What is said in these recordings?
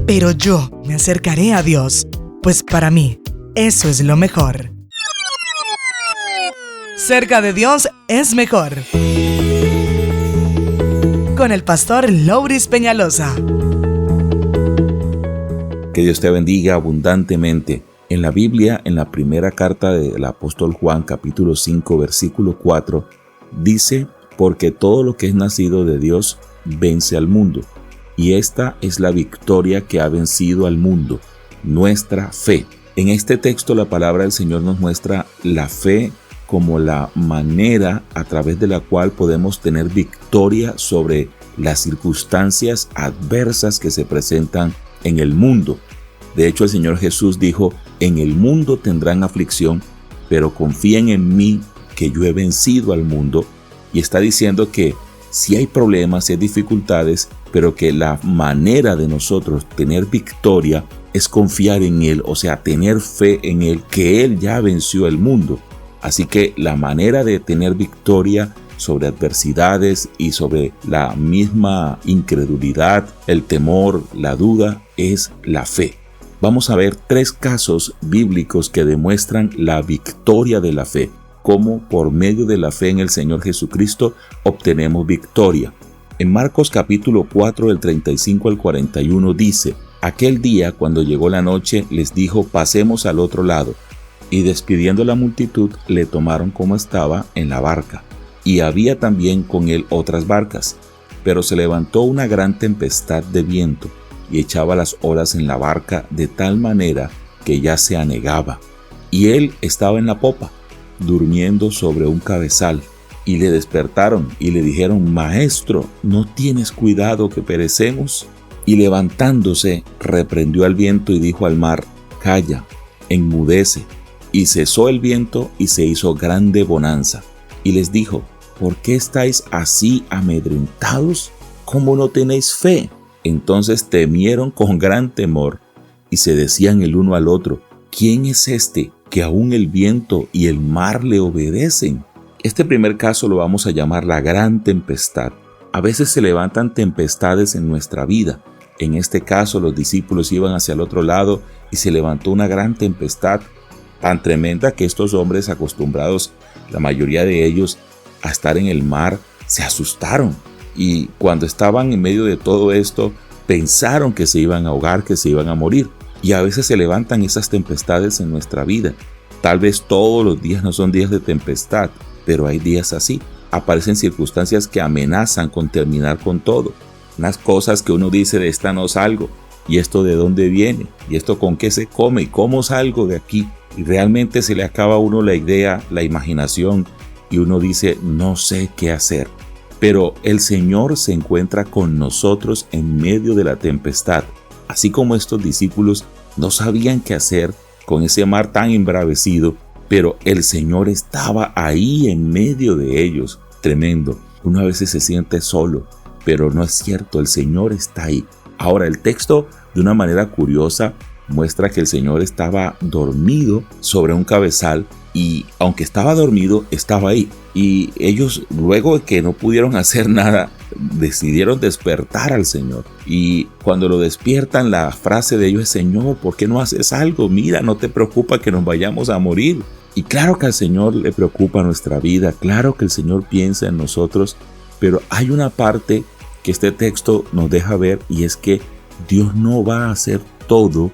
Pero yo me acercaré a Dios, pues para mí eso es lo mejor. Cerca de Dios es mejor. Con el pastor Louris Peñalosa. Que Dios te bendiga abundantemente. En la Biblia, en la primera carta del apóstol Juan, capítulo 5, versículo 4, dice: porque todo lo que es nacido de Dios vence al mundo. Y esta es la victoria que ha vencido al mundo, nuestra fe. En este texto la palabra del Señor nos muestra la fe como la manera a través de la cual podemos tener victoria sobre las circunstancias adversas que se presentan en el mundo. De hecho, el Señor Jesús dijo: en el mundo tendrán aflicción, pero confíen en mí que yo he vencido al mundo. Y está diciendo que si hay problemas, si hay dificultades, pero que la manera de nosotros tener victoria es confiar en Él, o sea, tener fe en Él, que Él ya venció el mundo. Así que la manera de tener victoria sobre adversidades y sobre la misma incredulidad, el temor, la duda, es la fe. Vamos a ver 3 casos bíblicos que demuestran la victoria de la fe, cómo por medio de la fe en el Señor Jesucristo obtenemos victoria. En Marcos capítulo 4, del 35 al 41 dice: aquel día, cuando llegó la noche, les dijo: pasemos al otro lado. Y despidiendo la multitud, le tomaron como estaba en la barca. Y había también con él otras barcas. Pero se levantó una gran tempestad de viento, y echaba las olas en la barca de tal manera que ya se anegaba. Y él estaba en la popa, durmiendo sobre un cabezal. Y le despertaron y le dijeron: Maestro, ¿no tienes cuidado que perecemos? Y levantándose, reprendió al viento y dijo al mar: Calla, enmudece. Y cesó el viento y se hizo grande bonanza. Y les dijo: ¿por qué estáis así amedrentados? ¿Cómo no tenéis fe? Entonces temieron con gran temor y se decían el uno al otro: ¿quién es este que aún el viento y el mar le obedecen? Este primer caso lo vamos a llamar la gran tempestad. A veces se levantan tempestades en nuestra vida. En este caso, los discípulos iban hacia el otro lado y se levantó una gran tempestad tan tremenda que estos hombres, acostumbrados, la mayoría de ellos, a estar en el mar, se asustaron. Y cuando estaban en medio de todo esto, pensaron que se iban a ahogar, que se iban a morir. Y a veces se levantan esas tempestades en nuestra vida. Tal vez todos los días no son días de tempestad, pero hay días así. Aparecen circunstancias que amenazan con terminar con todo. Unas cosas que uno dice: de esta no salgo. ¿Y esto de dónde viene? ¿Y esto con qué se come? ¿Y cómo salgo de aquí? Y realmente se le acaba a uno la idea, la imaginación, y uno dice: no sé qué hacer. Pero el Señor se encuentra con nosotros en medio de la tempestad. Así como estos discípulos no sabían qué hacer con ese mar tan embravecido, pero el Señor estaba ahí en medio de ellos. Tremendo. Uno a veces se siente solo, pero no es cierto, el Señor está ahí. Ahora, el texto, de una manera curiosa, muestra que el Señor estaba dormido sobre un cabezal, y aunque estaba dormido, estaba ahí. Y ellos, luego de que no pudieron hacer nada, decidieron despertar al Señor. Y cuando lo despiertan, la frase de ellos es: Señor, ¿por qué no haces algo? Mira, no te preocupa que nos vayamos a morir. Y claro que al Señor le preocupa nuestra vida, claro que el Señor piensa en nosotros, pero hay una parte que este texto nos deja ver, y es que Dios no va a hacer todo.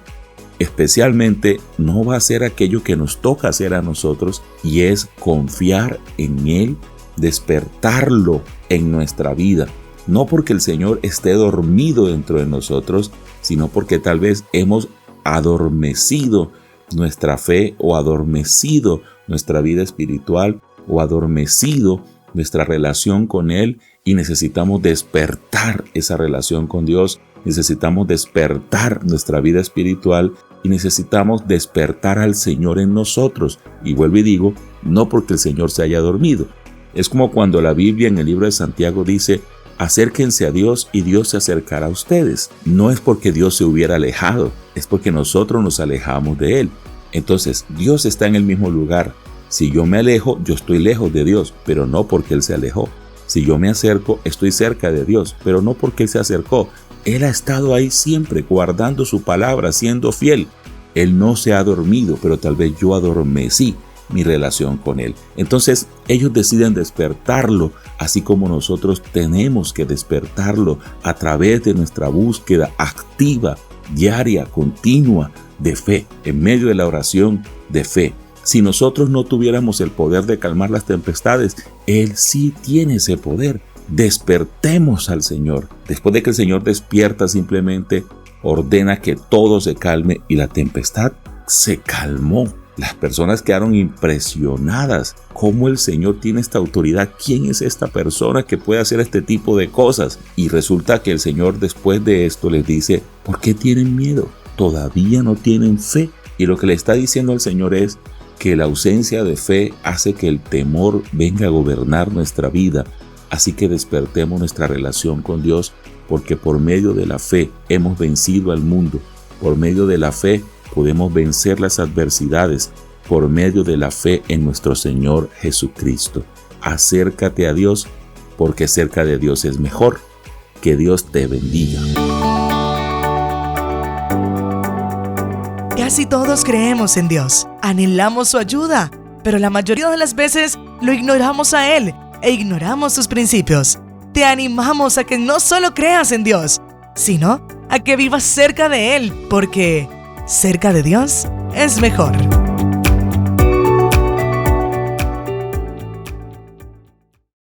Especialmente no va a hacer aquello que nos toca hacer a nosotros, y es confiar en Él, despertarlo en nuestra vida. No porque el Señor esté dormido dentro de nosotros, sino porque tal vez hemos adormecido nuestra fe, o adormecido nuestra vida espiritual, o adormecido nuestra relación con Él, y necesitamos despertar esa relación con Dios. Necesitamos despertar nuestra vida espiritual y necesitamos despertar al Señor en nosotros. Y vuelvo y digo, no porque el Señor se haya dormido. Es como cuando la Biblia en el libro de Santiago dice: acérquense a Dios y Dios se acercará a ustedes. No es porque Dios se hubiera alejado, es porque nosotros nos alejamos de Él. Entonces, Dios está en el mismo lugar. Si yo me alejo, yo estoy lejos de Dios, pero no porque Él se alejó. Si yo me acerco, estoy cerca de Dios, pero no porque Él se acercó, Él ha estado ahí siempre, guardando su palabra, siendo fiel. Él no se ha dormido, pero tal vez yo adormecí mi relación con Él. Entonces ellos deciden despertarlo, así como nosotros tenemos que despertarlo a través de nuestra búsqueda activa, diaria, continua de fe, en medio de la oración de fe. Si nosotros no tuviéramos el poder de calmar las tempestades, Él sí tiene ese poder. Despertemos al Señor. Después de que el Señor despierta, simplemente ordena que todo se calme y la tempestad se calmó. Las personas quedaron impresionadas. ¿Cómo el Señor tiene esta autoridad? ¿Quién es esta persona que puede hacer este tipo de cosas? Y resulta que el Señor después de esto les dice, ¿por qué tienen miedo? ¿Todavía no tienen fe? Y lo que le está diciendo al Señor es que la ausencia de fe hace que el temor venga a gobernar nuestra vida. Así que despertemos nuestra relación con Dios, porque por medio de la fe hemos vencido al mundo. Por medio de la fe podemos vencer las adversidades, por medio de la fe en nuestro Señor Jesucristo. Acércate a Dios, porque cerca de Dios es mejor. Que Dios te bendiga. Casi todos creemos en Dios, anhelamos su ayuda, pero la mayoría de las veces lo ignoramos a Él e ignoramos sus principios. Te animamos a que no solo creas en Dios, sino a que vivas cerca de Él, porque cerca de Dios es mejor.